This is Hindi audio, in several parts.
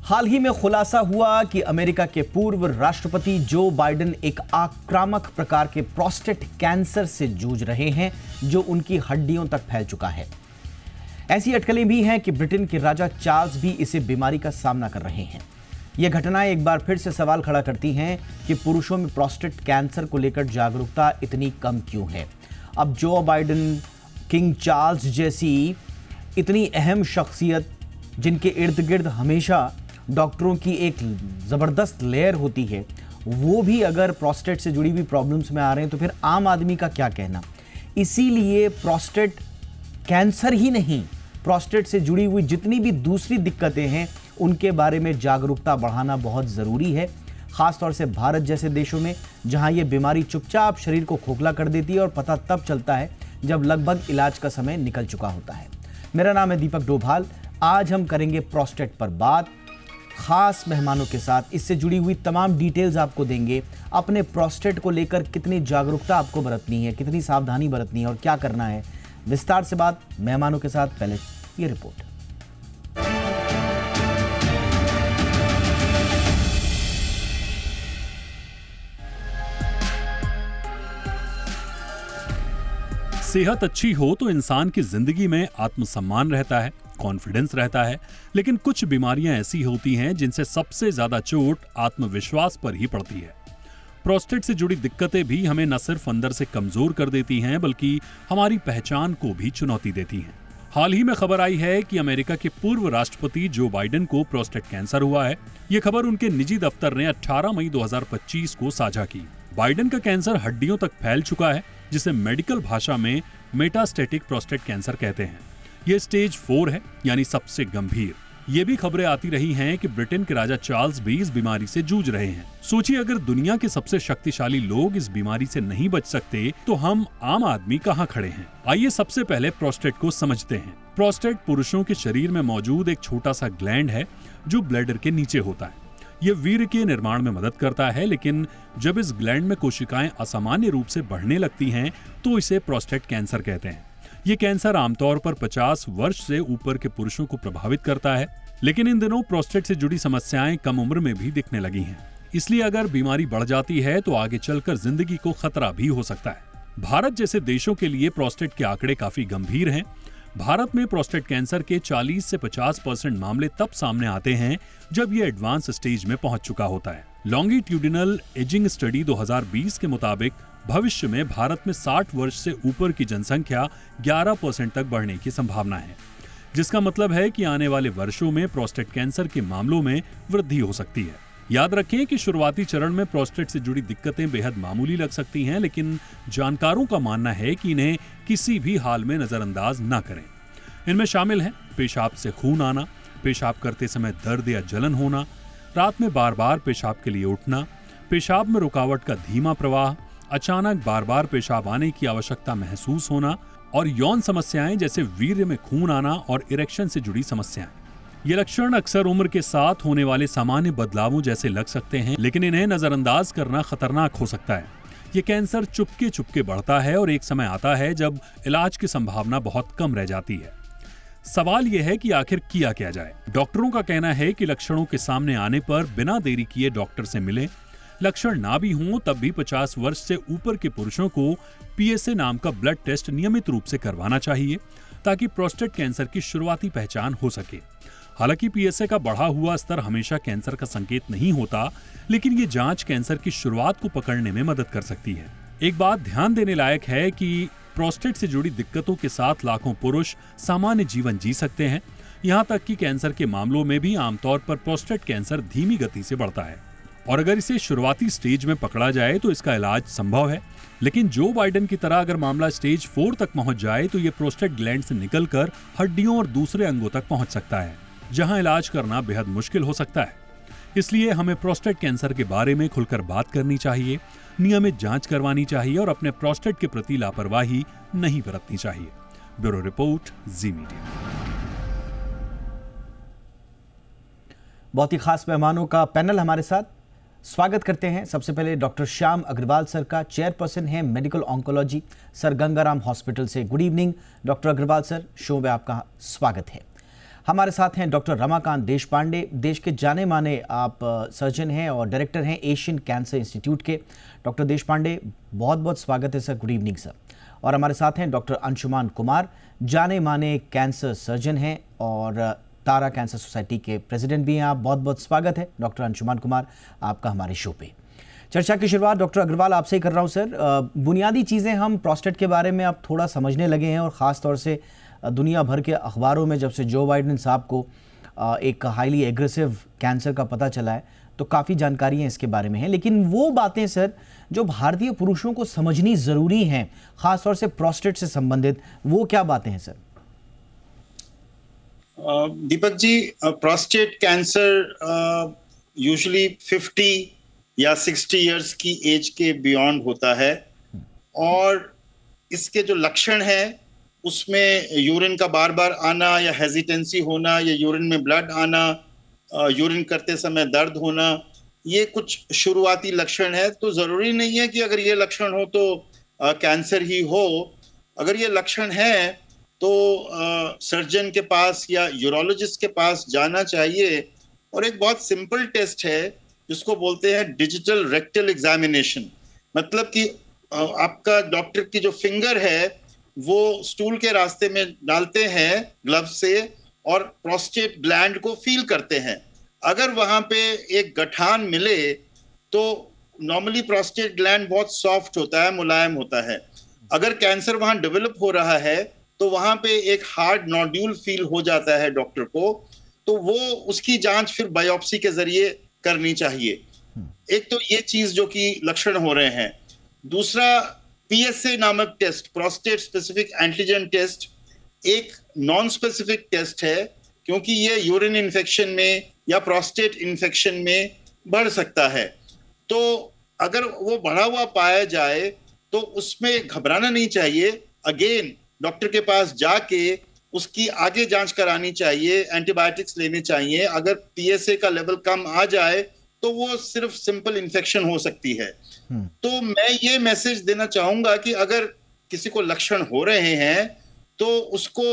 हाल ही में खुलासा हुआ कि अमेरिका के पूर्व राष्ट्रपति जो बाइडेन एक आक्रामक प्रकार के प्रोस्टेट कैंसर से जूझ रहे हैं जो उनकी हड्डियों तक फैल चुका है। ऐसी अटकलें भी हैं कि ब्रिटेन के राजा चार्ल्स भी इसे बीमारी का सामना कर रहे हैं। यह घटनाएं एक बार फिर से सवाल खड़ा करती हैं कि पुरुषों में प्रोस्टेट कैंसर को लेकर जागरूकता इतनी कम क्यों है। अब जो बाइडेन, किंग चार्ल्स जैसी इतनी अहम शख्सियत जिनके इर्द गिर्द हमेशा डॉक्टरों की एक ज़बरदस्त लेयर होती है, वो भी अगर प्रोस्टेट से जुड़ी हुई प्रॉब्लम्स में आ रहे हैं तो फिर आम आदमी का क्या कहना। इसीलिए प्रोस्टेट कैंसर ही नहीं, प्रोस्टेट से जुड़ी हुई जितनी भी दूसरी दिक्कतें हैं उनके बारे में जागरूकता बढ़ाना बहुत ज़रूरी है, ख़ासतौर से भारत जैसे देशों में जहां ये बीमारी चुपचाप शरीर को खोखला कर देती है और पता तब चलता है जब लगभग इलाज का समय निकल चुका होता है। मेरा नाम है दीपक डोभाल। आज हम करेंगे प्रोस्टेट पर बात, खास मेहमानों के साथ इससे जुड़ी हुई तमाम डिटेल्स आपको देंगे। अपने प्रोस्टेट को लेकर कितनी जागरूकता आपको बरतनी है, कितनी सावधानी बरतनी है और क्या करना है, विस्तार से बात मेहमानों के साथ। पहले ये रिपोर्ट। सेहत अच्छी हो तो इंसान की जिंदगी में आत्मसम्मान रहता है, कॉन्फिडेंस रहता है, लेकिन कुछ बीमारियां ऐसी होती हैं जिनसे सबसे ज्यादा चोट आत्मविश्वास पर ही पड़ती है। प्रोस्टेट से जुड़ी दिक्कतें भी हमें न सिर्फ अंदर से कमजोर कर देती हैं बल्कि हमारी पहचान को भी चुनौती देती हैं। हाल ही में खबर आई है कि अमेरिका के पूर्व राष्ट्रपति जो बाइडेन को प्रोस्टेट कैंसर हुआ है। ये खबर उनके निजी दफ्तर ने 18 मई 2025 को साझा की। बाइडेन का कैंसर हड्डियों तक फैल चुका है, जिसे मेडिकल भाषा में मेटास्टेटिक प्रोस्टेट कैंसर कहते हैं। ये स्टेज 4 है, यानी सबसे गंभीर। ये भी खबरें आती रही हैं कि ब्रिटेन के राजा चार्ल्स भी इस बीमारी से जूझ रहे हैं। सोचिए, अगर दुनिया के सबसे शक्तिशाली लोग इस बीमारी से नहीं बच सकते तो हम आम आदमी कहां खड़े हैं। आइए सबसे पहले प्रोस्टेट को समझते हैं। प्रोस्टेट पुरुषों के शरीर में मौजूद एक छोटा सा ग्लैंड है जो ब्लैडर के नीचे होता है। यह वीर्य के निर्माण में मदद करता है, लेकिन जब इस ग्लैंड में कोशिकाएं असामान्य रूप से बढ़ने लगती हैं तो इसे प्रोस्टेट कैंसर कहते हैं। ये कैंसर आमतौर पर 50 वर्ष से ऊपर के पुरुषों को प्रभावित करता है, लेकिन इन दिनों प्रोस्टेट से जुड़ी समस्याएं कम उम्र में भी दिखने लगी हैं। इसलिए अगर बीमारी बढ़ जाती है तो आगे चलकर जिंदगी को खतरा भी हो सकता है। भारत जैसे देशों के लिए प्रोस्टेट के आंकड़े काफी गंभीर हैं। भारत में प्रोस्टेट कैंसर के 40 से 50% मामले तब सामने आते हैं जब ये एडवांस स्टेज में पहुंच चुका होता है। लॉन्गिट्यूडिनल एजिंग स्टडी 2020 के मुताबिक भविष्य में भारत में 60 वर्ष से ऊपर की जनसंख्या 11% तक बढ़ने की संभावना है, जिसका मतलब है कि आने वाले वर्षों में प्रोस्टेट कैंसर के मामलों में वृद्धि हो सकती है। याद रखें कि शुरुआती चरण में प्रोस्टेट से जुड़ी दिक्कतें बेहद मामूली लग सकती हैं, लेकिन जानकारों का मानना है कि इन्हें किसी भी हाल में नजरअंदाज न करें। इनमें शामिल हैं पेशाब से खून आना, पेशाब करते समय दर्द या जलन होना, रात में बार बार पेशाब के लिए उठना, पेशाब में रुकावट का धीमा प्रवाह, अचानक बार बार पेशाब आने की आवश्यकता महसूस होना और यौन समस्याएं जैसे वीर्य में खून आना और इरेक्शन से जुड़ी समस्याएं। ये लक्षण अक्सर उम्र के साथ होने वाले सामान्य बदलावों जैसे लग सकते हैं, लेकिन इन्हें नजरअंदाज करना खतरनाक हो सकता है। ये कैंसर चुपके चुपके बढ़ता है और एक समय आता है जब इलाज की संभावना बहुत कम रह जाती है। सवाल यह है कि आखिर किया क्या जाए। डॉक्टरों का कहना है कि लक्षणों के सामने आने पर बिना देरी किए डॉक्टर से मिलें। लक्षण ना भी हों तब भी 50 वर्ष से ऊपर के पुरुषों को PSA नाम का ब्लड टेस्ट नियमित रूप से करवाना चाहिए ताकि प्रोस्टेट कैंसर की शुरुआती पहचान हो सके। हालांकि PSA का बढ़ा हुआ स्तर हमेशा कैंसर का संकेत नहीं होता, लेकिन ये जांच कैंसर की शुरुआत को पकड़ने में मदद कर सकती है। एक बात ध्यान देने लायक है कि प्रोस्टेट से जुड़ी दिक्कतों के साथ लाखों पुरुष सामान्य जीवन जी सकते हैं। यहाँ तक कि कैंसर के मामलों में भी आमतौर पर प्रोस्टेट कैंसर धीमी गति से बढ़ता है और अगर इसे शुरुआती स्टेज में पकड़ा जाए तो इसका इलाज संभव है। लेकिन जो बाइडेन की तरह अगर मामला स्टेज 4 तक पहुंच जाए तो ये प्रोस्टेट ग्लैंड से निकलकर हड्डियों और दूसरे अंगों तक पहुंच सकता है, जहां इलाज करना बेहद मुश्किल हो सकता है। इसलिए हमें प्रोस्टेट कैंसर के बारे में खुलकर बात करनी चाहिए, नियमित जांच करवानी चाहिए और अपने प्रोस्टेट के प्रति लापरवाही नहीं बरतनी चाहिए। ब्यूरो रिपोर्ट, जी मीडिया। बहुत ही खास मेहमानों का पैनल हमारे साथ, स्वागत करते हैं। सबसे पहले डॉक्टर श्याम अग्रवाल सर का, चेयरपर्सन है medical oncology, sir Gangaram hospital से। Good evening doctor Agarwal sir, show में आपका स्वागत है। हमारे साथ हैं डॉक्टर रमाकांत देशपांडे, देश के जाने माने आप सर्जन हैं और डायरेक्टर हैं एशियन कैंसर इंस्टीट्यूट के। डॉक्टर देशपांडे, बहुत बहुत स्वागत है सर, गुड इवनिंग सर। और हमारे साथ हैं डॉक्टर अंशुमान कुमार, जाने माने कैंसर सर्जन हैं और तारा कैंसर सोसाइटी के प्रेसिडेंट भी हैं आप। बहुत बहुत स्वागत है डॉक्टर अंशुमान कुमार आपका हमारे शो पे। चर्चा की शुरुआत डॉक्टर अग्रवाल आपसे ही कर रहा हूँ सर। बुनियादी चीज़ें हम प्रोस्टेट के बारे में अब थोड़ा समझने लगे हैं और ख़ास तौर से दुनिया भर के अखबारों में जब से जो बाइडेन साहब को एक हाईली एग्रेसिव कैंसर का पता चला है तो काफ़ी जानकारियाँ इसके बारे में हैं। लेकिन वो बातें सर जो भारतीय पुरुषों को समझनी ज़रूरी हैं, ख़ास तौर से प्रोस्टेट से संबंधित, वो क्या बातें हैं sir? Deepak ji, prostate cancer usually 50 या 60 इयर्स की एज के बियॉन्ड होता है और इसके जो लक्षण हैं उसमें यूरिन का बार बार आना या हेजिटेंसी होना या यूरिन में ब्लड आना, यूरिन करते समय दर्द होना, ये कुछ शुरुआती लक्षण है। तो ज़रूरी नहीं है कि अगर ये लक्षण हो तो कैंसर ही हो। अगर ये लक्षण है तो सर्जन के पास या यूरोलॉजिस्ट के पास जाना चाहिए। और एक बहुत सिंपल टेस्ट है जिसको बोलते हैं डिजिटल रेक्टल एग्जामिनेशन। मतलब कि आपका डॉक्टर की जो फिंगर है वो स्टूल के रास्ते में डालते हैं ग्लव से और प्रोस्टेट ग्लैंड को फील करते हैं। अगर वहां पे एक गठान मिले तो नॉर्मली प्रोस्टेट ग्लैंड बहुत सॉफ्ट होता है, मुलायम होता है। अगर कैंसर वहां डेवलप हो रहा है तो वहां पे एक हार्ड नोड्यूल फील हो जाता है डॉक्टर को, तो वो उसकी जांच फिर बायोप्सी के जरिए करनी चाहिए। एक तो ये चीज जो कि लक्षण हो रहे हैं। दूसरा, PSA नामक test, prostate specific antigen test, एक नॉन स्पेसिफिक टेस्ट है क्योंकि ये यूरिन इन्फेक्शन में या प्रोस्टेट इन्फेक्शन में बढ़ सकता है। तो अगर वो बढ़ा हुआ पाया जाए तो उसमें घबराना नहीं चाहिए। अगेन डॉक्टर के पास जाके उसकी आगे जांच करानी चाहिए, एंटीबायोटिक्स लेने चाहिए। अगर PSA का लेवल कम आ जाए तो वो सिर्फ सिंपल इन्फेक्शन हो सकती है। तो मैं ये मैसेज देना चाहूंगा कि अगर किसी को लक्षण हो रहे हैं तो उसको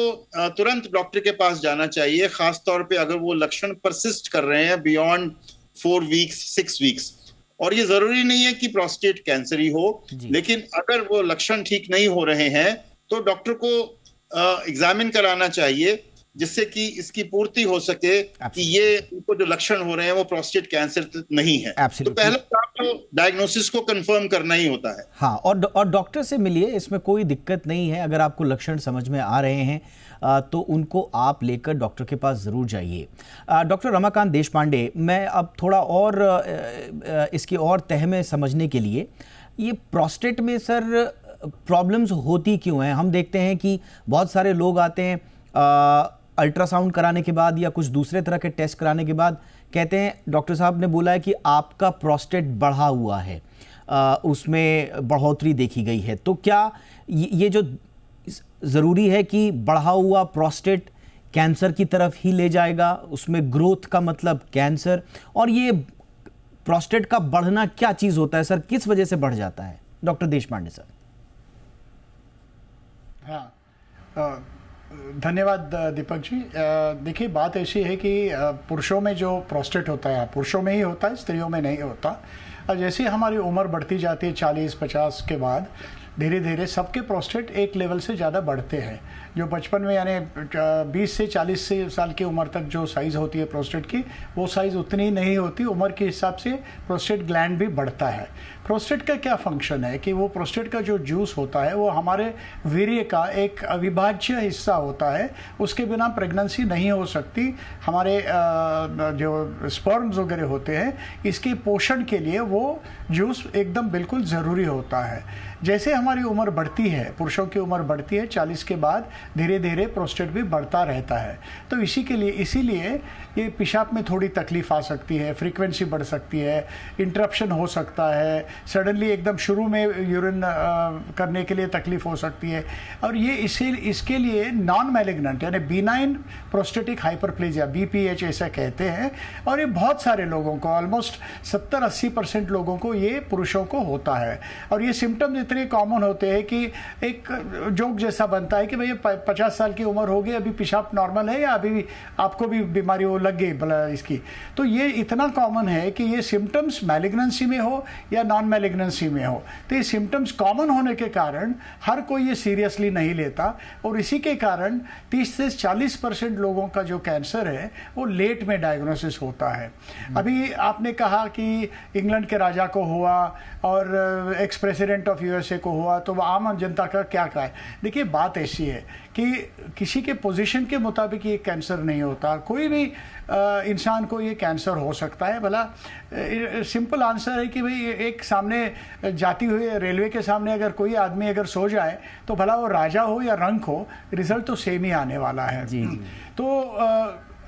तुरंत डॉक्टर के पास जाना चाहिए, खास तौर पे अगर वो लक्षण परसिस्ट कर रहे हैं बियॉन्ड 4 वीक्स 6 वीक्स। और ये जरूरी नहीं है कि प्रोस्टेट कैंसर ही हो, लेकिन अगर वो लक्षण ठीक नहीं हो रहे हैं तो डॉक्टर को एग्जामिन कराना चाहिए जिससे कि इसकी पूर्ति हो सके कि ये उनको जो लक्षण हो रहे हैं वो प्रोस्टेट कैंसर नहीं है। तो पहले तो डायग्नोसिस को कंफर्म करना ही होता है। हाँ, और डॉक्टर से मिलिए, इसमें कोई दिक्कत नहीं है। अगर आपको लक्षण समझ में आ रहे हैं तो उनको आप लेकर डॉक्टर के पास ज़रूर जाइए। डॉक्टर रमाकांत देशपांडे, मैं अब थोड़ा और इसकी और तह में समझने के लिए, ये प्रोस्टेट में सर प्रॉब्लम्स होती क्यों हैं? हम देखते हैं कि बहुत सारे लोग आते हैं अल्ट्रासाउंड कराने के बाद या कुछ दूसरे तरह के टेस्ट कराने के बाद, कहते हैं डॉक्टर साहब ने बोला है कि आपका प्रोस्टेट बढ़ा हुआ है, उसमें बढ़ोतरी देखी गई है। तो क्या ये जो ज़रूरी है कि बढ़ा हुआ प्रोस्टेट कैंसर की तरफ ही ले जाएगा, उसमें ग्रोथ का मतलब कैंसर? और ये प्रोस्टेट का बढ़ना क्या चीज़ होता है सर, किस वजह से बढ़ जाता है डॉक्टर देशपांडे सर? हाँ, धन्यवाद दीपक जी। देखिए, बात ऐसी है कि पुरुषों में जो प्रोस्टेट होता है पुरुषों में ही होता है, स्त्रियों में नहीं होता। और जैसे हमारी उम्र बढ़ती जाती है 40-50 के बाद, धीरे धीरे सबके प्रोस्टेट एक लेवल से ज़्यादा बढ़ते हैं। जो बचपन में यानी 20 से 40 साल की उम्र तक जो साइज़ होती है प्रोस्टेट की, वो साइज़ उतनी नहीं होती। उम्र के हिसाब से प्रोस्टेट ग्लैंड भी बढ़ता है। प्रोस्टेट का क्या फंक्शन है कि वो प्रोस्टेट का जो जूस होता है वो हमारे वीर्य का एक अविभाज्य हिस्सा होता है। उसके बिना प्रेगनेंसी नहीं हो सकती। हमारे जो स्पर्म्स वगैरह होते हैं, इसके पोषण के लिए वो जूस एकदम बिल्कुल ज़रूरी होता है। जैसे हमारी उम्र बढ़ती है, पुरुषों की उम्र बढ़ती है 40 के बाद, धीरे धीरे प्रोस्टेट भी बढ़ता रहता है। तो इसीलिए ये पेशाब में थोड़ी तकलीफ आ सकती है, फ्रीक्वेंसी बढ़ सकती है, इंटरप्शन हो सकता है, सडनली एकदम शुरू में यूरिन करने के लिए तकलीफ हो सकती है। और ये इसके लिए नॉन मैलिग्नेंट यानी बिनाइन प्रोस्टेटिक हाइपरप्लेजिया, BPH ऐसा कहते हैं। और ये बहुत सारे लोगों को, ऑलमोस्ट 70-80% लोगों को ये पुरुषों को होता है। और ये सिम्टम्स इतने कॉमन कॉमन होते हैं कि एक जोक जैसा बनता है कि भाई 50 साल की उम्र हो गई, अभी पेशाब नॉर्मल है या अभी आपको भी बीमारी वो लग गई भला इसकी। तो ये इतना कॉमन है कि ये सिम्टम्स मैलिग्नेंसी में हो या नॉन मैलिग्नेंसी में हो, तो ये सिम्टम्स कॉमन होने के कारण हर कोई ये सीरियसली नहीं लेता, और इसी के कारण 30 से 40% लोगों का जो कैंसर है वो लेट में डायग्नोसिस होता है। अभी आपने कहा कि इंग्लैंड के राजा को हुआ और एक्स प्रेसिडेंट ऑफ यूएसए को हुआ, तो आम जनता का क्या है? देखिए बात ऐसी है कि किसी के पोजीशन के मुताबिक ये कैंसर नहीं होता, कोई भी इंसान को ये कैंसर हो सकता है। भला सिंपल आंसर है कि भाई एक सामने जाती हुई रेलवे के सामने अगर कोई आदमी अगर सो जाए तो भला वो राजा हो या रंक हो, रिजल्ट तो सेम ही आने वाला है। जी। तो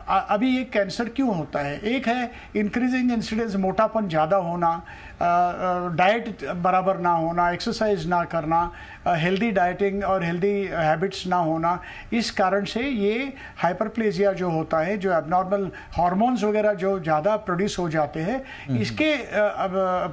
अभी ये कैंसर क्यों होता है? एक है इंक्रीजिंग इंसिडेंस, मोटापन ज़्यादा होना, डाइट बराबर ना होना, एक्सरसाइज ना करना, हेल्दी डाइटिंग और हेल्दी हैबिट्स ना होना, इस कारण से ये हाइपरप्लेजिया जो होता है, जो एबनॉर्मल हार्मोन्स वगैरह जो ज़्यादा प्रोड्यूस हो जाते हैं, इसके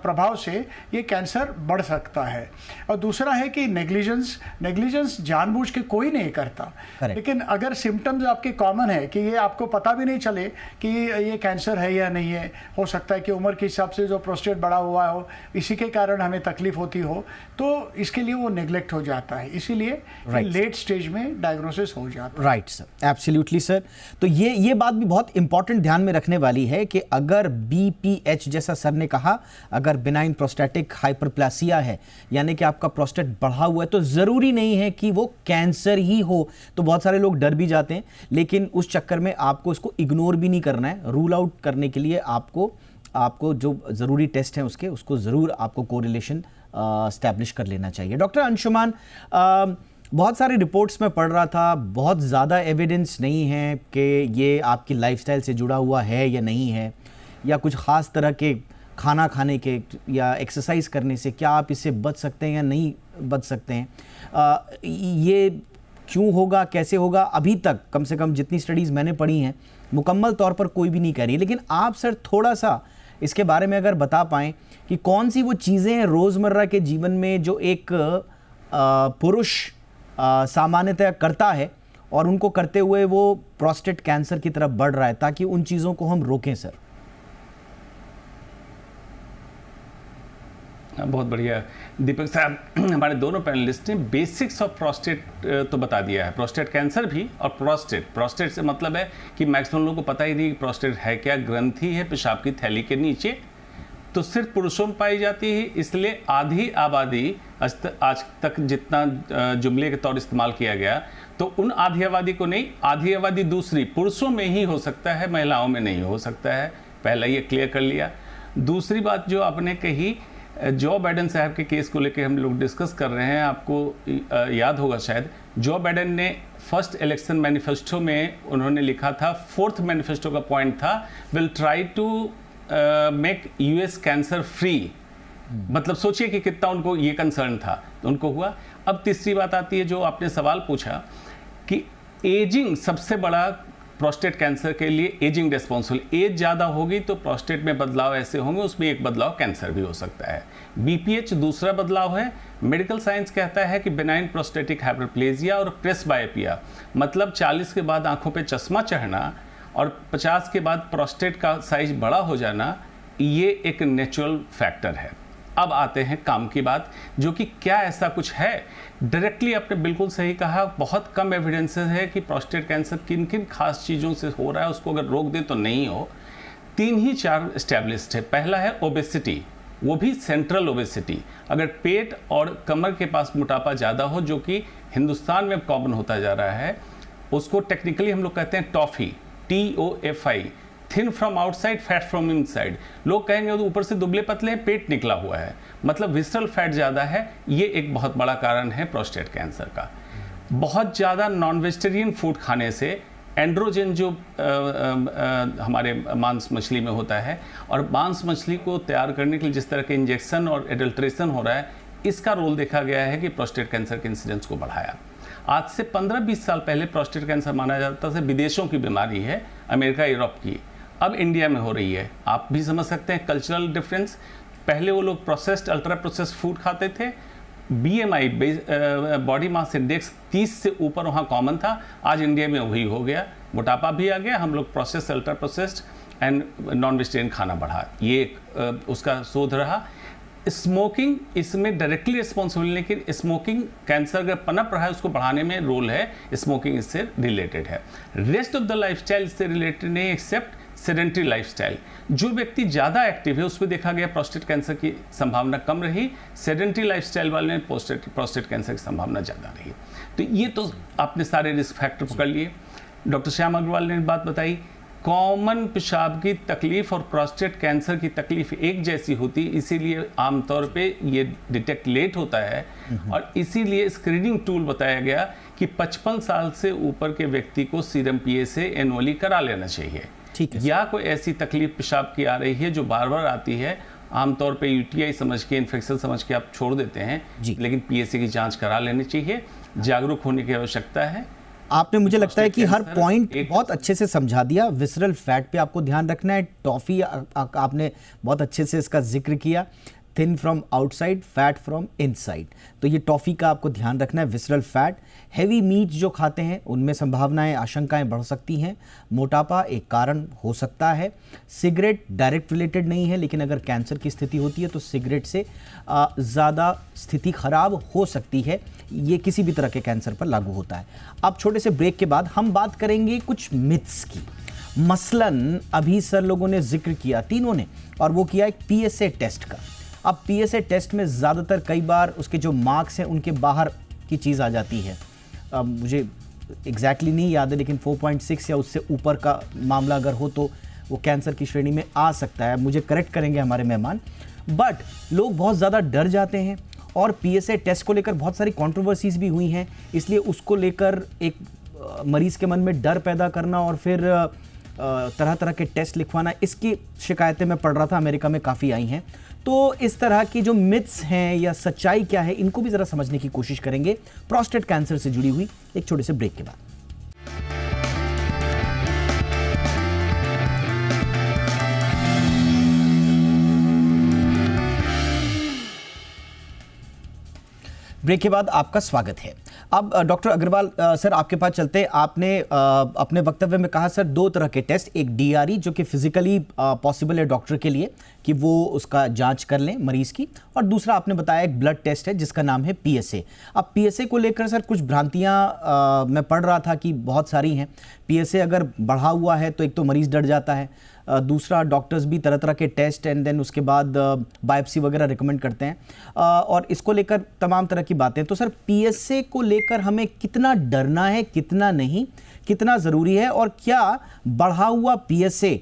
प्रभाव से ये कैंसर बढ़ सकता है। और दूसरा है कि नेग्लिजेंस जानबूझ के कोई नहीं करता, लेकिन अगर सिम्टम्स आपके कॉमन है कि ये आपको पता भी नहीं चले कि ये कैंसर है या नहीं है, हो सकता है कि उम्र के हिसाब से जो प्रोस्टेट बड़ा हुआ हो इसी के कारण हमें तकलीफ होती हो, तो इसके लिए वो नेग्लेक्ट हो जाता है, इसीलिए लेट स्टेज में डायग्नोसिस हो जाता है। Right sir, absolutely sir. तो ये बात भी बहुत इंपॉर्टेंट ध्यान में रखने वाली है कि अगर BPH जैसा सर ने कहा, अगर बिनाइन प्रोस्टेटिक हाइपरप्लासिया है, यानी कि आपका प्रोस्टेट बढ़ा हुआ है, तो जरूरी नहीं है कि वो कैंसर ही हो। तो बहुत सारे लोग डर भी जाते हैं, लेकिन उस चक्कर में आपको इसको इग्नोर भी नहीं करना है। रूल आउट करने के लिए आपको जो ज़रूरी टेस्ट हैं उसको ज़रूर आपको कोरिलेशन स्टैब्लिश कर लेना चाहिए। डॉक्टर अंशुमान, बहुत सारी रिपोर्ट्स में पढ़ रहा था, बहुत ज़्यादा एविडेंस नहीं है कि ये आपकी लाइफस्टाइल से जुड़ा हुआ है या नहीं है, या कुछ ख़ास तरह के खाना खाने के या एक्सरसाइज करने से क्या आप इससे बच सकते हैं या नहीं बच सकते हैं। ये क्यों होगा, कैसे होगा, अभी तक कम से कम जितनी स्टडीज़ मैंने पढ़ी हैं मुकम्मल तौर पर कोई भी नहीं कह रही। लेकिन आप सर थोड़ा सा इसके बारे में अगर बता पाएँ कि कौन सी वो चीज़ें हैं रोज़मर्रा के जीवन में जो एक पुरुष सामान्यतः करता है और उनको करते हुए वो प्रोस्टेट कैंसर की तरफ बढ़ रहा है, ताकि उन चीज़ों को हम रोकें सर। बहुत बढ़िया दीपक साहब, हमारे दोनों पैनलिस्ट ने बेसिक्स ऑफ प्रोस्टेट तो बता दिया है, प्रोस्टेट कैंसर भी और प्रोस्टेट से मतलब है कि मैक्सिमम लोगों को पता ही नहीं कि प्रोस्टेट है क्या, ग्रंथि है पेशाब की थैली के नीचे, तो सिर्फ पुरुषों में पाई जाती है। इसलिए आधी आबादी आज तक जितना जुमले के तौर इस्तेमाल किया गया, तो उन आधी आबादी को नहीं, आधी आबादी दूसरी पुरुषों में ही हो सकता है, महिलाओं में नहीं हो सकता है। पहला ये क्लियर कर लिया। दूसरी बात जो आपने कही, जो बाइडेन साहब के केस को लेकर हम लोग डिस्कस कर रहे हैं, आपको याद होगा शायद, जो बाइडेन ने फर्स्ट इलेक्शन मैनिफेस्टो में उन्होंने लिखा था, फोर्थ मैनिफेस्टो का पॉइंट था, will try to make US cancer free. मतलब सोचिए कि कितना उनको ये कंसर्न था, तो उनको हुआ। अब तीसरी बात आती है जो आपने सवाल पूछा कि एजिंग सबसे बड़ा प्रोस्टेट कैंसर के लिए एजिंग रिस्पॉन्सिबल। एज ज़्यादा होगी तो प्रोस्टेट में बदलाव ऐसे होंगे, उसमें एक बदलाव कैंसर भी हो सकता है। BPH दूसरा बदलाव है। मेडिकल साइंस कहता है कि बिनाइन प्रोस्टेटिक हाइपरप्लेजिया और प्रेसबायोपिया, मतलब 40 के बाद आंखों पे चश्मा चढ़ना और 50 के बाद प्रोस्टेट का साइज बड़ा हो जाना, ये एक नेचुरल फैक्टर है। अब आते हैं काम की बात, जो कि क्या ऐसा कुछ है। डायरेक्टली आपने बिल्कुल सही कहा, बहुत कम एविडेंसेस है कि प्रोस्टेट कैंसर किन किन खास चीज़ों से हो रहा है, उसको अगर रोक दें तो नहीं हो। 3 ही 4 एस्टेब्लिश्ड है। पहला है ओबेसिटी, वो भी सेंट्रल ओबेसिटी। अगर पेट और कमर के पास मोटापा ज़्यादा हो, जो कि हिंदुस्तान में कॉमन होता जा रहा है, उसको टेक्निकली हम लोग कहते हैं toffee, TOFI, thin from outside, fat from inside. लोग कहेंगे तो ऊपर से दुबले पतले हैं, पेट निकला हुआ है, मतलब विसरल फैट ज़्यादा है। ये एक बहुत बड़ा कारण है प्रोस्टेट कैंसर का। बहुत ज़्यादा नॉन वेजिटेरियन फूड खाने से एंड्रोजन जो हमारे मांस मछली में होता है, और मांस मछली को तैयार करने के लिए जिस तरह के इंजेक्शन और एडल्ट्रेशन हो रहा है, इसका रोल देखा गया है कि प्रोस्टेट कैंसर के इंसिडेंस को बढ़ाया। आज से 15-20 साल पहले प्रोस्टेट कैंसर माना जाता था विदेशों की बीमारी है, अमेरिका यूरोप की। अब इंडिया में हो रही है। आप भी समझ सकते हैं कल्चरल डिफरेंस। पहले वो लोग प्रोसेस्ड, अल्ट्रा प्रोसेस्ड फूड खाते थे, BMI बॉडी मास इंडेक्स 30 से ऊपर वहाँ कॉमन था, आज इंडिया में वही हो गया, मोटापा भी आ गया, हम लोग processed ultra processed and non vegetarian खाना बढ़ा, ये एक उसका शोध रहा। स्मोकिंग इसमें डायरेक्टली रिस्पॉन्सिबल, लेकिन स्मोकिंग कैंसर अगर पनप रहा है उसको बढ़ाने में रोल है, स्मोकिंग इससे रिलेटेड है। रेस्ट ऑफ द लाइफस्टाइल इससे रिलेटेड नहीं, एक्सेप्ट सेडेंटरी लाइफस्टाइल। जो व्यक्ति ज़्यादा एक्टिव है उसमें देखा गया प्रोस्टेट कैंसर की संभावना कम रही, सेडेंटरी लाइफस्टाइल वाले में प्रोस्टेट कैंसर की संभावना ज़्यादा रही। तो ये तो आपने सारे रिस्क फैक्टर पकड़ लिए। डॉक्टर श्याम अग्रवाल ने बात बताई, कॉमन पेशाब की तकलीफ और प्रोस्टेट कैंसर की तकलीफ एक जैसी होती, इसीलिए आमतौर पे ये डिटेक्ट लेट होता है, और इसीलिए स्क्रीनिंग टूल बताया गया कि 55 साल से ऊपर के व्यक्ति को सीरम PSA एनुअली करा लेना चाहिए। ठीक है। या कोई ऐसी तकलीफ पेशाब की आ रही है जो बार बार आती है, आमतौर पे UTI समझ के, इन्फेक्शन समझ के आप छोड़ देते हैं, लेकिन PSA की जांच करा लेनी चाहिए, जागरूक होने की आवश्यकता है। आपने मुझे लगता है कि हर पॉइंट बहुत अच्छे से समझा दिया। विसरल फैट पे आपको ध्यान रखना है, टॉफी आपने बहुत अच्छे से इसका जिक्र किया, thin from outside, fat from inside, तो ये टॉफी का आपको ध्यान रखना है। विसरल फैट, हैवी मीट जो खाते हैं उनमें संभावनाएं, आशंकाएं बढ़ सकती हैं, मोटापा एक कारण हो सकता है। सिगरेट डायरेक्ट रिलेटेड नहीं है, लेकिन अगर कैंसर की स्थिति होती है तो सिगरेट से ज़्यादा स्थिति खराब हो सकती है, ये किसी भी तरह के कैंसर पर लागू होता है। अब छोटे से ब्रेक के बाद हम बात करेंगे कुछ मिथ्स की। मसलन अभी सर लोगों ने जिक्र किया, तीनों ने, और वो किया एक PSA टेस्ट का। अब PSA टेस्ट में ज़्यादातर कई बार उसके जो मार्क्स हैं उनके बाहर की चीज़ आ जाती है। मुझे एग्जैक्टली नहीं याद है, लेकिन 4.6 या उससे ऊपर का मामला अगर हो तो वो कैंसर की श्रेणी में आ सकता है, मुझे करेक्ट करेंगे हमारे मेहमान। बट लोग बहुत ज़्यादा डर जाते हैं, और PSA टेस्ट को लेकर बहुत सारी कंट्रोवर्सीज भी हुई हैं, इसलिए उसको लेकर एक मरीज़ के मन में डर पैदा करना और फिर तरह तरह के टेस्ट लिखवाना, इसकी शिकायतें मैं पढ़ रहा था अमेरिका में काफ़ी आई हैं। तो इस तरह की जो मिथ्स हैं या सच्चाई क्या है, इनको भी ज़रा समझने की कोशिश करेंगे प्रोस्टेट कैंसर से जुड़ी हुई एक छोटे से ब्रेक के बाद। ब्रेक के बाद आपका स्वागत है। अब डॉक्टर अग्रवाल सर, आपके पास चलते हैं। आपने अपने वक्तव्य में कहा सर 2 तरह के टेस्ट, एक DRE जो कि फिजिकली पॉसिबल है डॉक्टर के लिए कि वो उसका जांच कर लें मरीज की, और दूसरा आपने बताया एक ब्लड टेस्ट है जिसका नाम है PSA। अब PSA को लेकर सर कुछ भ्रांतियां मैं पढ़ रहा था कि बहुत सारी हैं। PSA अगर बढ़ा हुआ है तो एक तो मरीज डर जाता है, दूसरा डॉक्टर्स भी तरह तरह के टेस्ट एंड देन उसके बाद बायोप्सी वगैरह रिकमेंड करते हैं, और इसको लेकर तमाम तरह की बातें। तो सर PSA को लेकर हमें कितना डरना है, कितना नहीं, कितना ज़रूरी है, और क्या बढ़ा हुआ PSA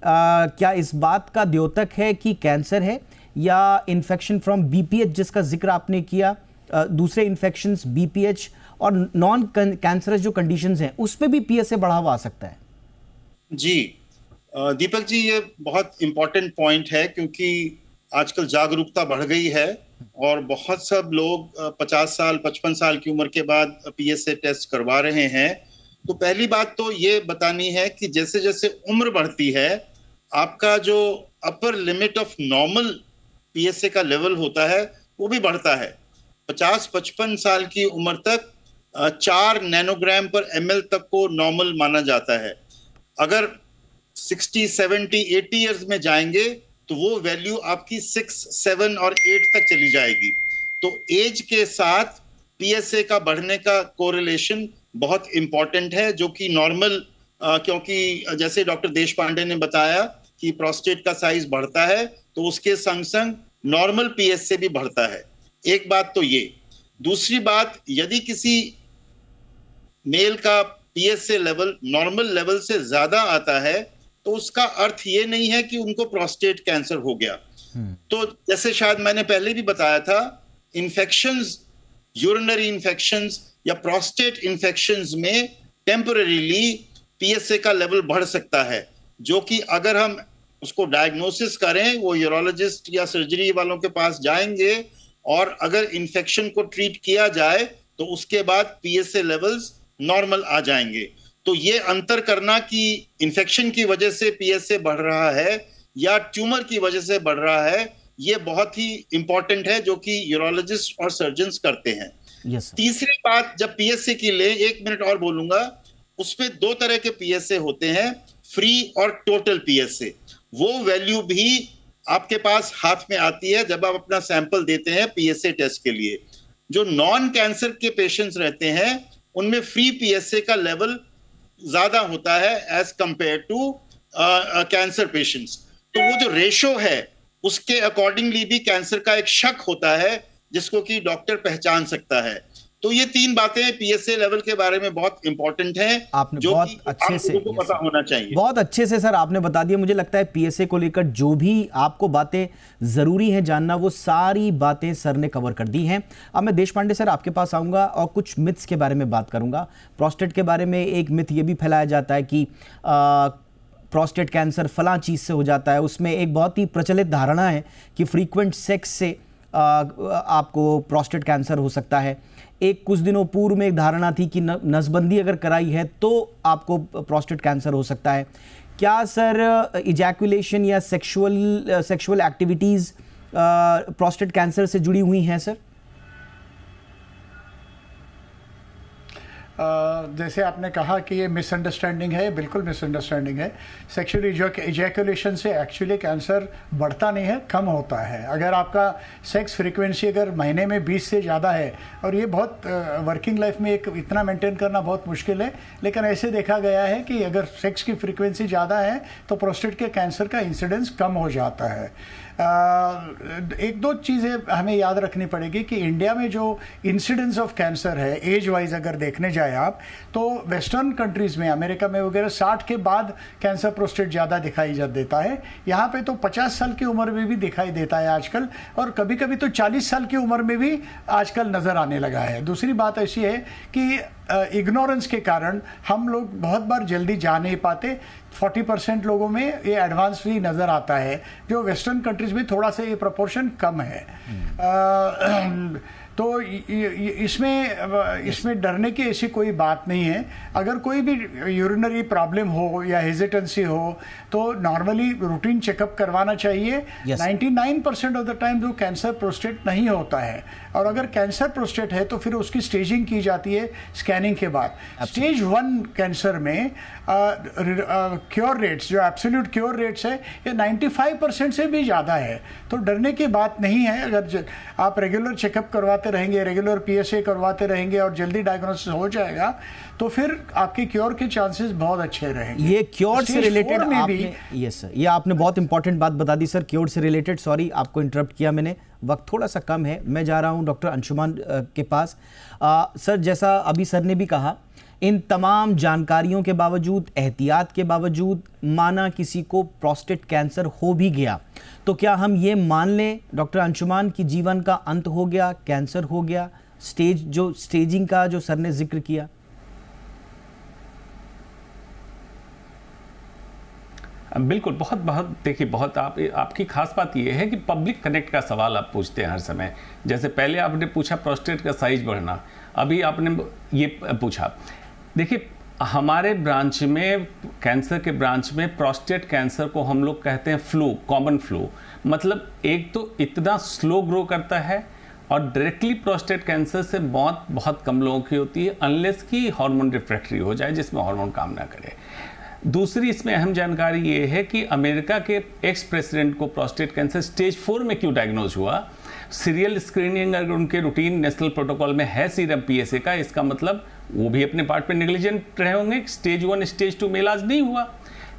क्या इस बात का द्योतक है कि कैंसर है, या इन्फेक्शन फ्रॉम BPH जिसका जिक्र आपने किया, दूसरे इन्फेक्शंस BPH और नॉन कैंसरस जो कंडीशंस हैं उसमें भी PSA बढ़ा हुआ आ सकता है? जी दीपक जी, ये बहुत इम्पोर्टेंट पॉइंट है, क्योंकि आजकल जागरूकता बढ़ गई है और बहुत सब लोग 50 साल 55 साल की उम्र के बाद PSA टेस्ट करवा रहे हैं। तो पहली बात तो ये बतानी है कि जैसे जैसे उम्र बढ़ती है, आपका जो upper limit of normal PSA का लेवल होता है वो भी बढ़ता है। 50-55 साल की उम्र तक 4 नैनोग्राम पर ml तक को नॉर्मल माना जाता है। अगर 60, 70, 80 इयर्स में जाएंगे तो वो वैल्यू आपकी 6, 7 और 8 तक चली जाएगी। तो एज के साथ PSA का बढ़ने का कोरिलेशन बहुत इंपॉर्टेंट है, जो कि नॉर्मल, क्योंकि जैसे डॉक्टर देशपांडे ने बताया कि प्रोस्टेट का साइज बढ़ता है तो उसके संग संग नॉर्मल PSA भी बढ़ता है। एक बात तो ये। दूसरी बात, यदि किसी मेल का PSA लेवल नॉर्मल लेवल से ज्यादा आता है तो उसका अर्थ ये नहीं है कि उनको प्रोस्टेट कैंसर हो गया। तो जैसे शायद मैंने पहले भी बताया था, इन्फेक्शंस, यूरिनरी इन्फेक्शंस या प्रोस्टेट इन्फेक्शंस में टेम्परेरीली PSA का लेवल बढ़ सकता है, जो कि अगर हम उसको डायग्नोसिस करें, वो यूरोलॉजिस्ट या सर्जरी वालों के पास जाएंगे और अगर इन्फेक्शन को ट्रीट किया जाए तो उसके बाद PSA लेवल्स नॉर्मल आ जाएंगे। तो ये अंतर करना कि इन्फेक्शन की वजह से PSA बढ़ रहा है या ट्यूमर की वजह से बढ़ रहा है, ये बहुत ही इंपॉर्टेंट है, जो कि यूरोलॉजिस्ट और सर्जन्स करते हैं। Yes sir. तीसरी बात, जब पीएसए की ले, 1 मिनट और बोलूंगा, उसमें 2 तरह के पीएसए होते हैं, फ्री और टोटल पीएसए। वो वैल्यू भी आपके पास हाथ में आती है जब आप अपना सैंपल देते हैं पीएसए टेस्ट के लिए। जो नॉन कैंसर के पेशेंट्स रहते हैं उनमें फ्री पीएसए का लेवल ज्यादा होता है as compare to cancer patients. तो वो जो रेशो है उसके अकॉर्डिंगली भी कैंसर का एक शक होता है जिसको कि डॉक्टर पहचान सकता है। तो ये 3 बातें पीएसए लेवल के बारे में बहुत इंपॉर्टेंट हैं, आपने जो बहुत कि अच्छे आप से लोगों को पता होना चाहिए। बहुत अच्छे से सर आपने बता दिया। मुझे लगता है पीएसए को लेकर जो भी आपको बातें जरूरी है जानना, वो सारी बातें सर ने कवर कर दी हैं। अब मैं देशपांडे सर आपके पास आऊंगा और कुछ मिथ्स के बारे में बात करूंगा। प्रोस्टेट के बारे में एक मिथ ये भी फैलाया जाता है कि प्रोस्टेट कैंसर फलां चीज से हो जाता है। उसमें एक बहुत ही प्रचलित धारणा है कि फ्रीक्वेंट सेक्स से आपको प्रोस्टेट कैंसर हो सकता है। एक कुछ दिनों पूर्व में एक धारणा थी कि नसबंदी अगर कराई है तो आपको प्रोस्टेट कैंसर हो सकता है। क्या सर इजैकुलेशन या सेक्सुअल एक्टिविटीज प्रोस्टेट कैंसर से जुड़ी हुई हैं सर? जैसे आपने कहा कि ये मिसअंडरस्टैंडिंग है, बिल्कुल मिसअंडरस्टैंडिंग है। सेक्सुअल इजैकुलेशन से एक्चुअली कैंसर बढ़ता नहीं है, कम होता है। अगर आपका सेक्स फ्रीक्वेंसी अगर महीने में 20 से ज़्यादा है, और ये बहुत वर्किंग लाइफ में एक इतना मेंटेन करना बहुत मुश्किल है, लेकिन ऐसे देखा गया है कि अगर सेक्स की फ्रीक्वेंसी ज़्यादा है तो प्रोस्टेट के कैंसर का इंसिडेंस कम हो जाता है। एक दो चीज़ें हमें याद रखनी पड़ेगी कि इंडिया में जो इंसिडेंस ऑफ कैंसर है एज वाइज अगर देखने जाए आप, तो वेस्टर्न कंट्रीज़ में, अमेरिका में वगैरह 60 के बाद कैंसर प्रोस्टेट ज़्यादा दिखाई देता है। यहाँ पे तो 50 साल की उम्र में भी दिखाई देता है आजकल, और कभी कभी तो 40 साल की उम्र में भी आजकल नज़र आने लगा है। दूसरी बात ऐसी है कि इग्नोरेंस के कारण हम लोग बहुत बार जल्दी जा नहीं पाते। 40% लोगों में ये एडवांस भी नज़र आता है, जो वेस्टर्न कंट्रीज में थोड़ा सा ये प्रोपोर्शन कम है। तो इसमें डरने की ऐसी कोई बात नहीं है। अगर कोई भी यूरिनरी प्रॉब्लम हो या हेजिटेंसी हो तो नॉर्मली रूटीन चेकअप करवाना चाहिए। 99% ऑफ द टाइम जो कैंसर प्रोस्टेट नहीं होता है, और अगर कैंसर प्रोस्टेट है तो फिर उसकी स्टेजिंग की जाती है स्कैनिंग के बाद। स्टेज 1 कैंसर में क्योर रेट्स, जो एब्सोल्यूट क्योर रेट्स है, ये 95% से भी ज़्यादा है। तो डरने की बात नहीं है। अगर आप रेगुलर चेकअप करवाते रहेंगे, रेगुलर पीएसए करवाते रहेंगे और जल्दी डायग्नोसिस हो जाएगा, तो फिर आपके क्योर के चांसेस बहुत अच्छे रहेंगे। ये क्योर से रिलेटेड आपने, यस सर, ये आपने बहुत इंपॉर्टेंट बात बता दी सर, क्योर से रिलेटेड। सॉरी आपको इंटरप्ट किया मैंने, वक्त थोड़ा सा कम है। मैं जा रहा हूं डॉक्टर अंशुमान के पास। सर जैसा अभी सर ने भी कहा, इन तमाम जानकारियों के बावजूद, एहतियात के बावजूद, माना किसी को प्रोस्टेट कैंसर हो भी गया, तो क्या हम ये मान लें डॉक्टर अंशुमान कि जीवन का अंत हो गया, कैंसर हो गया? स्टेजिंग का जो सर ने जिक्र किया। बिल्कुल, बहुत देखिए, बहुत आपकी खास बात यह है कि पब्लिक कनेक्ट का सवाल आप पूछते हैं हर समय। जैसे पहले आपने पूछा प्रोस्टेट का साइज बढ़ना, अभी आपने ये पूछा। देखिए, हमारे ब्रांच में, कैंसर के ब्रांच में, प्रोस्टेट कैंसर को हम लोग कहते हैं फ्लू, कॉमन फ्लू। मतलब एक तो इतना स्लो ग्रो करता है, और डायरेक्टली प्रोस्टेट कैंसर से मौत बहुत कम लोगों की होती है, अनलेस कि हार्मोन रिफ्रैक्टरी हो जाए, जिसमें हार्मोन काम ना करे। दूसरी इसमें अहम जानकारी ये है कि अमेरिका के एक्स प्रेसिडेंट को प्रोस्टेट कैंसर स्टेज 4 में क्यों डायग्नोज हुआ। सीरियल स्क्रीनिंग अगर उनके रूटीन नेशनल प्रोटोकॉल में है सीरम पीएसए का, इसका मतलब वो भी अपने पार्ट पे नेग्लिजेंट रहे होंगे। स्टेज 1 स्टेज 2 में इलाज नहीं हुआ।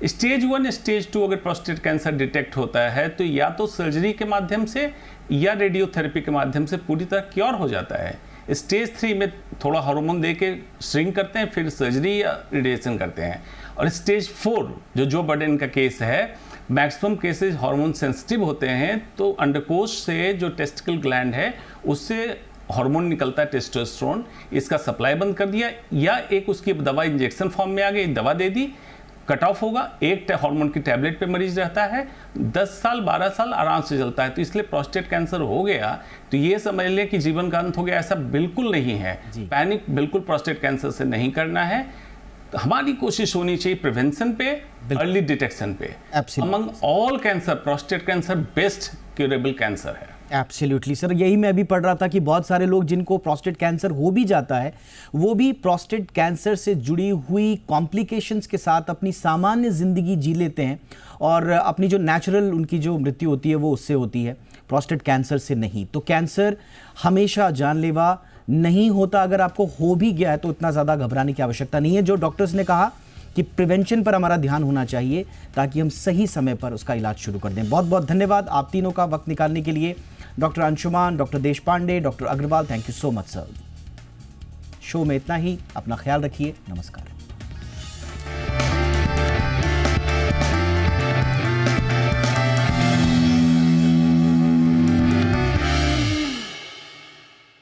स्टेज 1 स्टेज 2 अगर प्रोस्टेट कैंसर डिटेक्ट होता है तो या तो सर्जरी के माध्यम से या रेडियोथेरेपी के माध्यम से पूरी तरह क्योर हो जाता है। स्टेज 3 में थोड़ा हार्मोन दे के श्रिंक करते हैं, फिर सर्जरी या रेडिएशन करते हैं। और स्टेज 4 जो बर्डन का केस है, मैक्सिमम केसेस हार्मोन सेंसिटिव होते हैं, तो अंडकोश से जो टेस्टिकल ग्लैंड है उससे हार्मोन निकलता है टेस्टोस्टेरोन, इसका सप्लाई बंद कर दिया, या एक उसकी दवा इंजेक्शन फॉर्म में आ गई, दवा दे दी, कट ऑफ होगा, एक हार्मोन की टैबलेट पे मरीज रहता है, 10 साल 12 साल आराम से चलता है। तो इसलिए प्रोस्टेट कैंसर हो गया तो ये समझ लें कि जीवन का अंत हो गया, ऐसा बिल्कुल नहीं है। पैनिक बिल्कुल प्रोस्टेट कैंसर से नहीं करना है। हमारी कोशिश होनी चाहिए प्रिवेंशन पे, अर्ली डिटेक्शन पे। Among all cancer, prostate cancer best curable cancer है। एब्सोल्युटली सर, यही मैं अभी पढ़ रहा था कि बहुत सारे लोग जिनको प्रोस्टेट कैंसर हो भी जाता है वो भी प्रोस्टेट कैंसर से जुड़ी हुई कॉम्प्लिकेशंस के साथ अपनी सामान्य जिंदगी जी लेते हैं और अपनी जो नेचुरल उनकी जो मृत्यु होती है वो उससे होती है, प्रोस्टेट कैंसर से नहीं। तो कैंसर हमेशा जानलेवा नहीं होता, अगर आपको हो भी गया है तो इतना ज़्यादा घबराने की आवश्यकता नहीं है। जो डॉक्टर्स ने कहा कि प्रिवेंशन पर हमारा ध्यान होना चाहिए ताकि हम सही समय पर उसका इलाज शुरू कर दें। बहुत बहुत धन्यवाद आप तीनों का वक्त निकालने के लिए, doctor Anshuman, doctor Deshpande, doctor Agarwal, thank you so much sir. Show में इतना ही, अपना ख्याल रखिए, नमस्कार।